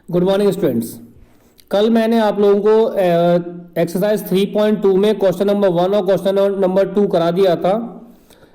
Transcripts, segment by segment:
Good morning students. कल मैंने आप लोगों को एक्सरसाइज 3.2 में क्वेश्चन नंबर 1 और क्वेश्चन नंबर 2 करा दिया था।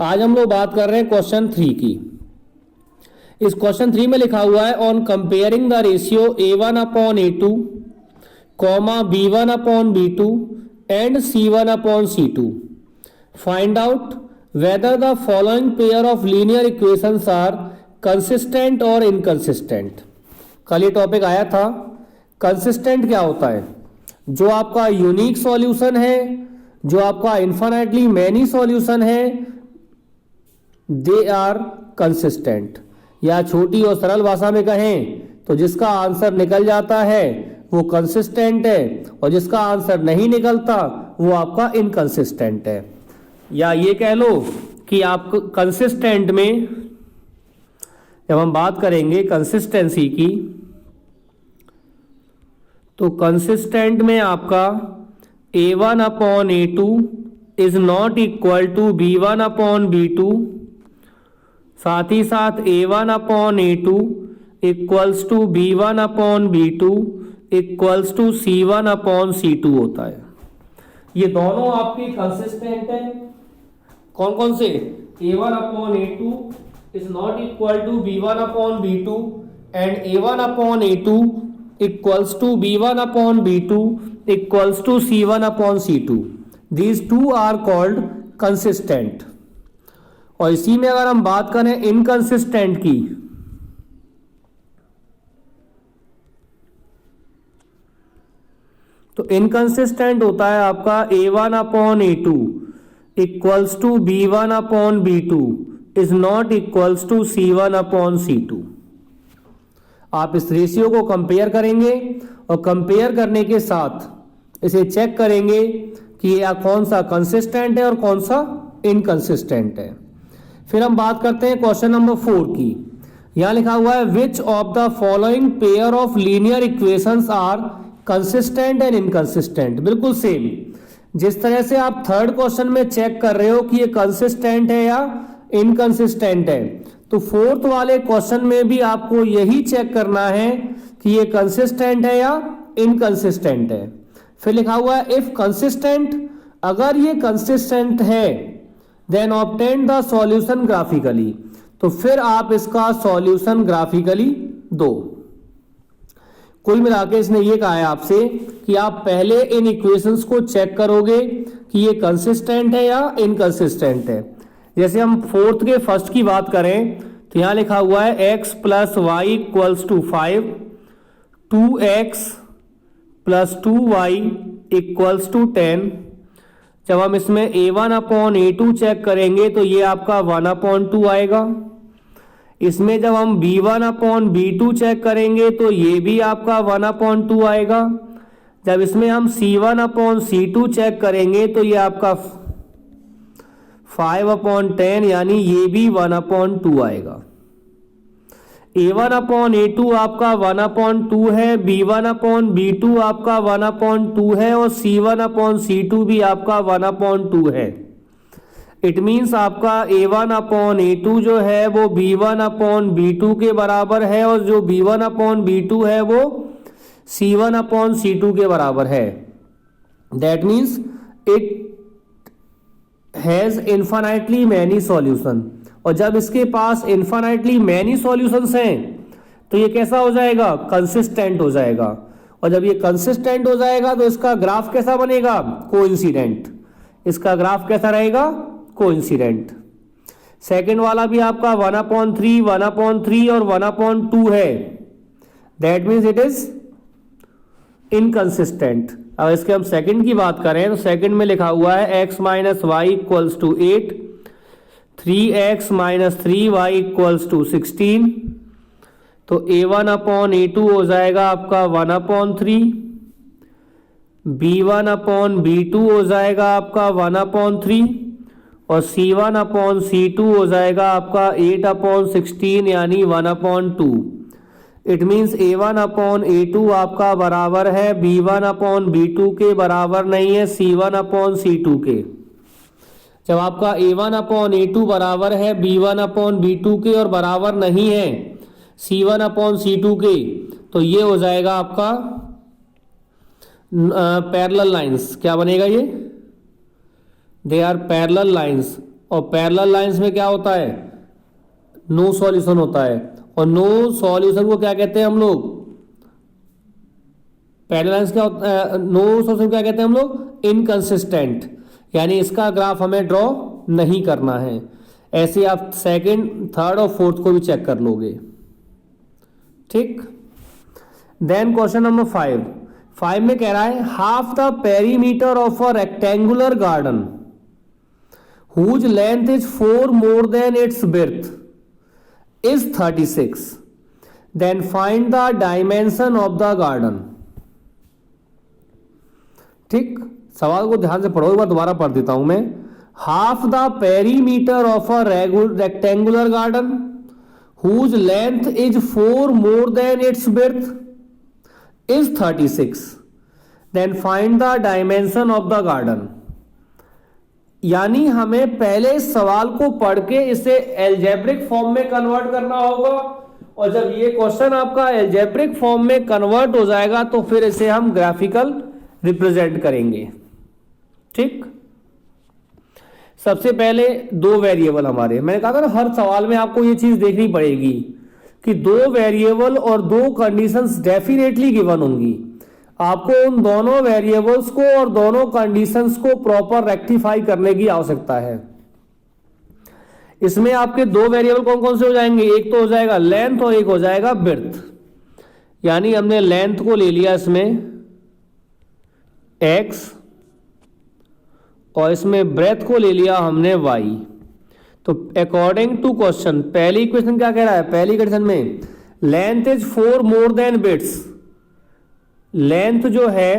आज हम लोग बात कर रहे हैं क्वेश्चन 3 की। इस क्वेश्चन 3 में लिखा हुआ है on comparing the ratio A1 upon A2 comma B1 upon B2 and C1 upon C2 find out whether the following pair of linear equations are consistent और इनकंसिस्टेंट। कल ये टॉपिक आया था। कंसिस्टेंट क्या होता है? जो आपका यूनिक सॉल्यूशन है, जो आपका इन्फिनिटली मैनी सॉल्यूशन है, दे आर कंसिस्टेंट। या छोटी और सरल भाषा में कहें तो जिसका आंसर निकल जाता है वो कंसिस्टेंट है और जिसका आंसर नहीं निकलता वो आपका इनकंसिस्टेंट है। या ये कह लो कि आप कंसिस्टेंट में जब हम बात करेंगे कंसिस्टेंसी की तो कंसिस्टेंट में आपका A1 upon A2 is not equal to B1 upon B2, साथ ही साथ A1 upon A2 equals to B1 upon B2 equals to C1 upon C2 होता है। ये दोनों आपकी कंसिस्टेंट है। कौन कौन से? A1 upon A2 is not equal to B1 upon B2 and A1 upon A2 equals to B1 upon B2 equals to C1 upon C2। These two are called consistent. और इसी में अगर हम बात करें इनकंसिस्टेंट की तो इनकंसिस्टेंट होता है आपका A1 upon A2 equals to B1 upon B2 is not equals to C1 upon C2। आप इस रेशियो को कंपेयर करेंगे और कंपेयर करने के साथ इसे चेक करेंगे कि यह कौन सा कंसिस्टेंट है और कौन सा इनकंसिस्टेंट है। फिर हम बात करते हैं क्वेश्चन नंबर 4 की। यहां लिखा हुआ है which of the following pair of linear equations are consistent and inconsistent. बिल्कुल सेम जिस तरह से आप थर्ड क्वेश्चन में चेक कर रहे हो कि ये कंसिस्टेंट है या इनकंसिस्टेंट है, तो फोर्थ वाले क्वेश्चन में भी आपको यही चेक करना है कि ये कंसिस्टेंट है या इनकंसिस्टेंट है। फिर लिखा हुआ है इफ कंसिस्टेंट, अगर ये कंसिस्टेंट है then obtain the solution graphically, तो फिर आप इसका सॉल्यूशन ग्राफिकली दो। कुल मिला के इसने ये कहा है आपसे कि आप पहले इन इक्वेशंस को चेक करोगे कि ये कंसिस्टेंट है या इनकंसिस्टेंट है। जैसे हम फोर्थ के फर्स्ट की बात करें तो यहां लिखा हुआ है x plus y equals to 5, 2x plus 2y equals to 10। जब हम इसमें A1 अपॉन A2 चेक करेंगे तो ये आपका 1 अपॉन 2 आएगा। इसमें जब हम B1 अपॉन B2 चेक करेंगे तो ये भी आपका 1 अपॉन 2 आएगा। जब इसमें हम C1 अपॉन C2 चेक करेंगे तो ये आपका 5 अपॉन 10 यानी ये भी 1 अपॉन 2 आएगा। A1 अपॉन A2 आपका 1 अपॉन 2 है, B1 अपॉन B2 आपका 1 अपॉन 2 है और C1 अपॉन C2 भी आपका 1 अपॉन 2 है। इट मीन्स आपका A1 अपॉन A2 जो है वो B1 अपॉन B2 के बराबर है और जो B1 अपॉन B2 है वो C1 अपॉन C2 के बराबर है। That means it has infinitely many solution. और जब इसके पास इन्फिनिटली मैनी सॉल्यूशंस हैं तो ये कैसा हो जाएगा? कंसिस्टेंट हो जाएगा। और जब ये कंसिस्टेंट हो जाएगा तो इसका ग्राफ कैसा बनेगा? कोइंसिडेंट। इसका ग्राफ कैसा रहेगा? कोइंसिडेंट। सेकेंड वाला भी आपका 1/3, 1/3 और 1/2 है। That means it is inconsistent. अब इसके हम सेकंड की बात करें तो सेकंड में लिखा हुआ है x minus y equals to 8, 3x minus 3y equals to 16। तो A1 अपॉन A2 हो जाएगा आपका 1/3, B1 अपॉन B2 हो जाएगा आपका 1/3 और C1 अपॉन C2 हो जाएगा आपका 8/16 यानी 1/2। It means A1 upon A2 आपका बराबर है B1 अपॉन B2 के, बराबर नहीं है C1 अपॉन C2 के। जब आपका A1 अपॉन A2 बराबर है B1 अपॉन B2 के और बराबर नहीं है C1 अपॉन C2 के, तो ये हो जाएगा आपका पैरेलल लाइंस। क्या बनेगा ये? They are parallel lines. और पैरेलल लाइंस में क्या होता है? नो सॉल्यूशन होता है। और नो सॉल्यूशन को क्या कहते हैं हम लोग? पैरेलल लाइंस क्या होता है? नो सॉल्यूशन क्या कहते हैं हम लोग? इनकंसिस्टेंट। यानी इसका ग्राफ हमें ड्रॉ नहीं करना है। ऐसे आप सेकंड, थर्ड और फोर्थ को भी चेक कर लोगे। ठीक। देन क्वेश्चन नंबर 5 में कह रहा है half the perimeter of a rectangular garden whose length is 4 more than its width is 36, then find the dimension of the garden। ठीक, सवाल को ध्यान से पढ़ो, एक बार दोबारा पढ़ देता हूं मैं। Half the perimeter of a rectangular garden whose length is 4 more than its width is 36, then find the dimension of the garden। यानी हमें पहले इस सवाल को पढ़ के इसे एल्जेब्रिक फॉर्म में कन्वर्ट करना होगा, और जब ये क्वेश्चन आपका एल्जेब्रिक फॉर्म में कन्वर्ट हो जाएगा तो फिर इसे हम ग्राफिकल रिप्रेजेंट करेंगे। ठीक। सबसे पहले दो वेरिएबल हमारे, मैंने कहा था ना हर सवाल में आपको ये चीज देखनी पड़ेगी कि दो वेरिएबल और दो कंडीशंस डेफिनेटली गिवन होंगी। आपको उन दोनों वेरिएबल्स को और दोनों कंडीशंस को प्रॉपर रेक्टिफाई करने की आवश्यकता है। इसमें आपके दो वेरिएबल कौन कौन से हो जाएंगे? एक तो हो जाएगा लेंथ और एक हो जाएगा विड्थ। यानी हमने लेंथ को ले लिया इसमें x और इसमें ब्रेथ को ले लिया हमने y। तो अकॉर्डिंग टू क्वेश्चन पहली इक्वेशन क्या कह रहा है? पहली कंडीशन में length is 4 more then width. Length जो है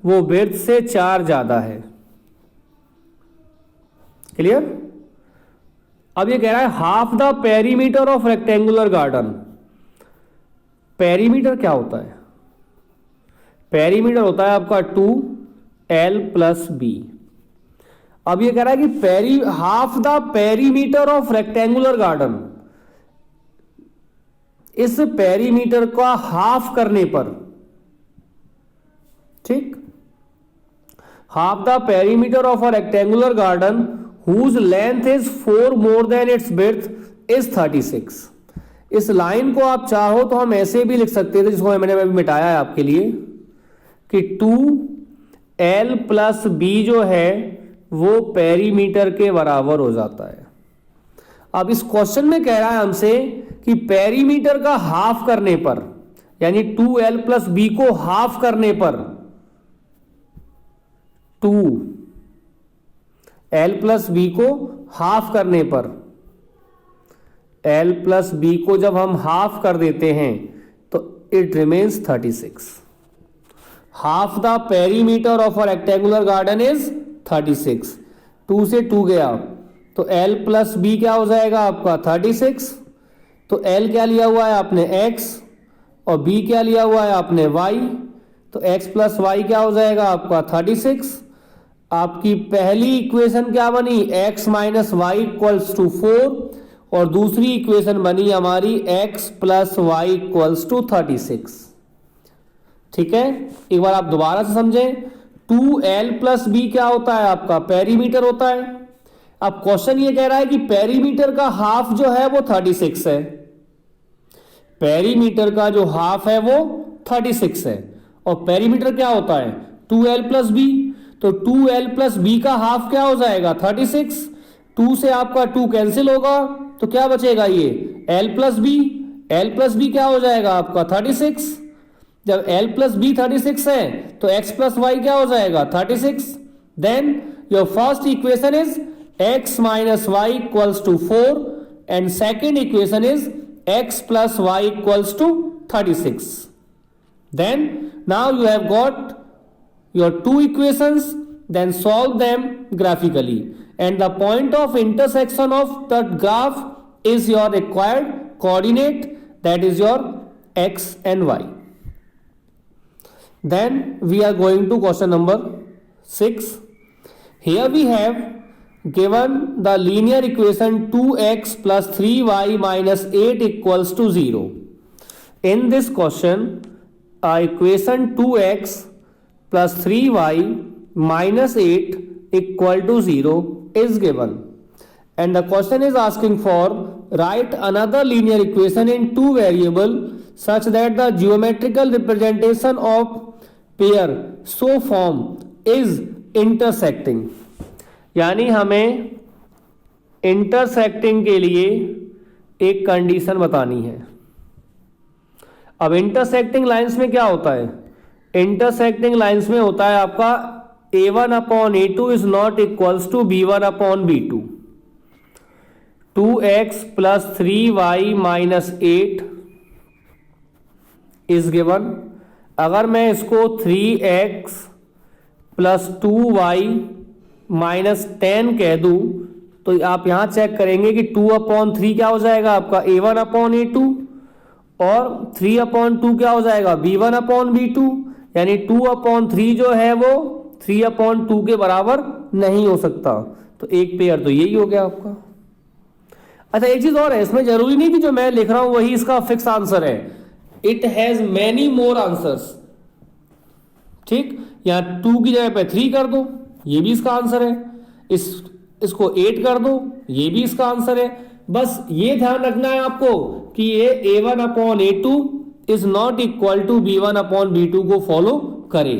वो विड्थ से 4 ज्यादा है। क्लियर? अब ये कह रहा है half the perimeter of rectangular garden. Perimeter क्या होता है? पेरीमीटर होता है आपका 2l + b। अब ये कह रहा है कि half the perimeter of rectangular garden, इस पेरीमीटर का हाफ करने पर, ठीक, half the perimeter of a rectangular garden whose length is 4 more than its width is 36। इस लाइन को आप चाहो तो हम ऐसे भी लिख सकते थे, जिसको मैंने अभी मिटाया है आपके लिए, कि 2l + b जो है वो पेरीमीटर के बराबर हो जाता है। अब इस क्वेश्चन में कह रहा है हमसे कि पेरीमीटर का हाफ करने पर, यानी 2l + b को हाफ करने पर, 2l + b को हाफ करने पर, l + b को जब हम हाफ कर देते हैं तो it remains 36। Half the perimeter of a rectangular garden is 36। 2 से 2 गया तो l + b क्या हो जाएगा आपका? 36। तो l क्या लिया हुआ है आपने? x, और b क्या लिया हुआ है आपने? y। तो x + y क्या हो जाएगा आपका? 36। आपकी पहली इक्वेशन क्या बनी? x - y = 4, और दूसरी इक्वेशन बनी हमारी x + y = 36। ठीक है, एक बार आप दोबारा से समझें। 2l + b क्या होता है आपका? पेरीमीटर होता है। अब क्वेश्चन ये कह रहा है कि पेरीमीटर का हाफ जो है वो 36 है। पेरीमीटर का जो हाफ है वो 36 है, और पेरीमीटर क्या होता है? 2l + b। तो 2l + b का हाफ क्या हो जाएगा? 36। 2 से आपका 2 कैंसिल होगा तो क्या बचेगा? ये l + b। l + b क्या हो जाएगा आपका? 36। जब l + b 36 है तो x + y क्या हो जाएगा? 36। Then your first equation is x - y = 4 and second equation is x + y = 36. Then now you have got your two equations, then solve them graphically, and the point of intersection of the graph is your required coordinate, that is your x and y. Then we are going to question number 6. Here we have given the linear equation 2x + 3y - 8 = 0. In this question equation 2x plus 3y minus 8 equal to 0 is given, and the question is asking for write another linear equation in two variable such that the geometrical representation of pair so form is intersecting. यानी हमें intersecting के लिए एक condition बतानी है. अब intersecting lines में क्या होता है? इंटरसेक्टिंग लाइंस में होता है आपका a1 upon a2 is not equals to b1 upon b2. 2x plus 3y minus 8 is given. अगर मैं इसको 3x प्लस 2y माइनस 10 कह दूं तो आप यहां चेक करेंगे कि 2/3 क्या हो जाएगा आपका a1 अपॉन a2 और 3/2 क्या हो जाएगा b1 अपॉन b2. यानी 2/3 जो है वो 3/2 के बराबर नहीं हो सकता. तो एक पेयर तो यही हो गया आपका. अच्छा, एक चीज और है, इसमें जरूरी नहीं कि जो मैं लिख रहा हूं वही इसका फिक्स आंसर है. It has many more answers. ठीक, यहां 2 की जगह पे 3 कर दो, ये भी इसका आंसर है. इसको 8 कर दो, ये भी इसका आंसर है. बस ये ध्यान रखना है आपको कि ये a1 upon a2 is not equal to b1 upon b2 को फॉलो करे.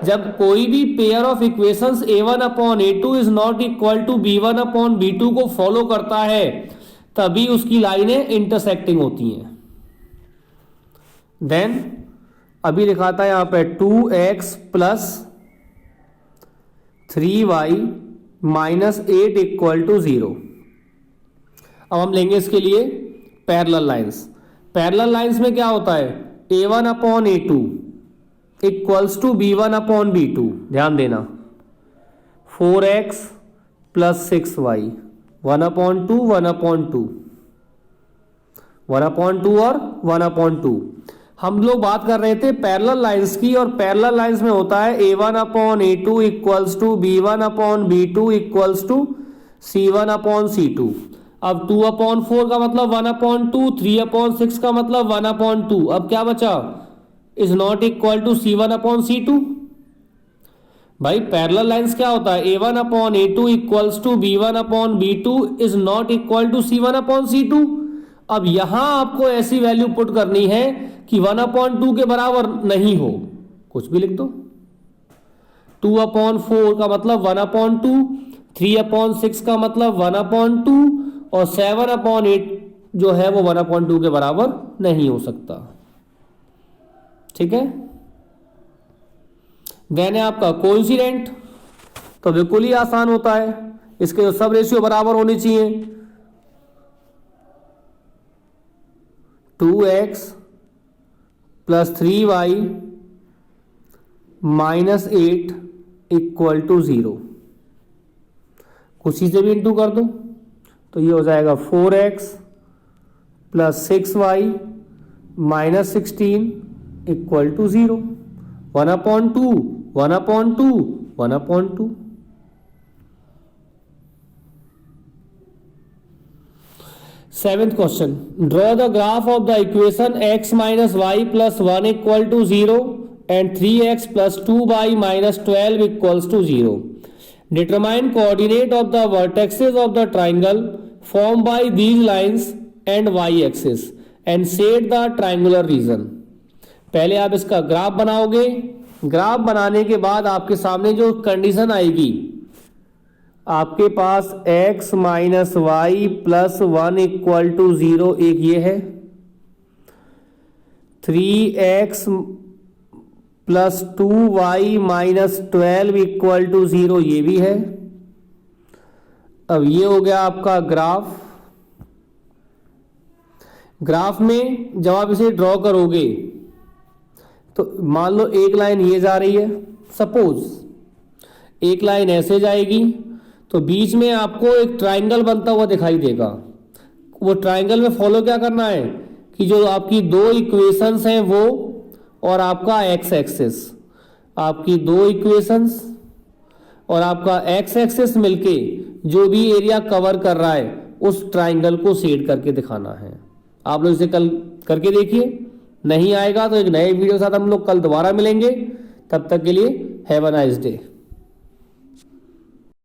जब कोई भी pair of equations a1 upon a2 is not equal to b1 upon b2 को फॉलो करता है तभी उसकी लाइनें इंटरसेक्टिंग होती हैं. देन अभी लिखाता है यहां पे 2x plus 3y minus 8 equal to 0. अब हम लेंगे इसके लिए पैरेलल लाइंस. पैरेलल लाइंस में क्या होता है? a1 upon a2 equals to b1 upon b2. ध्यान देना, 4x प्लस 6y 1/2 1/2 1/2 और 1/2. हम लोग बात कर रहे थे पैरेलल लाइंस की, और पैरेलल लाइंस में होता है a1 upon a2 equals to b1 upon b2 equals to c1 upon c2. अब 2/4 का मतलब 1/2, 3/6 का मतलब 1/2. अब क्या बचा? Is not equal to c1 upon c2. भाई पैरेलल लाइंस क्या होता है? a1 upon a2 equals to b1 upon b2 is not equal to c1 upon c2. अब यहां आपको ऐसी वैल्यू पुट करनी है कि 1/2 के बराबर नहीं हो, कुछ भी लिख दो. 2/4 का मतलब 1/2, 3/6 का मतलब 1/2 और 7/8 जो है वो 1/2 के बराबर नहीं हो सकता. ठीक है. देन है आपका कोइंसिडेंट. तो बिल्कुल ही आसान होता है, इसके जो सब रेशियो बराबर होनी चाहिए. 2x plus 3y minus 8 equal to 0. कुछ से भी इंटू कर दो तो ये हो जाएगा 4x plus 6y minus 16 equal to 0. 1/2 1/2 1/2. Seventh question, draw the graph of the equation x minus y plus 1 equal to 0 and 3x plus 2y minus 12 equals to 0. Determine coordinate of the vertices of the triangle formed by these lines and y-axis and set the triangular region. पहले आप इसका graph बनाओगे. Graph बनाने के बाद आपके सामने जो कंडीशन आएगी, आपके पास x minus y plus 1 equal to 0 एक ये है, 3x plus 2y minus 12 equal to 0 ये भी है. अब ये हो गया आपका ग्राफ. ग्राफ में जब आप इसे ड्रॉ करोगे तो मान लो एक लाइन ये जा रही है, सपोज एक लाइन ऐसे जाएगी, तो बीच में आपको एक ट्राइंगल बनता हुआ दिखाई देगा. वो ट्राइंगल में फॉलो क्या करना है कि जो आपकी दो इक्वेशंस हैं वो और आपका एक्स एक्सिस, आपकी दो इक्वेशंस और आपका एक्स एक्सिस मिलके जो भी एरिया कवर कर रहा है उस ट्राइंगल को शेड करके दिखाना है. आप लोग इसे कल करके देखिए, नहीं आएगा तो एक नए वीडियो के साथ हम लोग कल दोबारा मिलेंगे। तब तक के लिए हैव अ नाइस डे।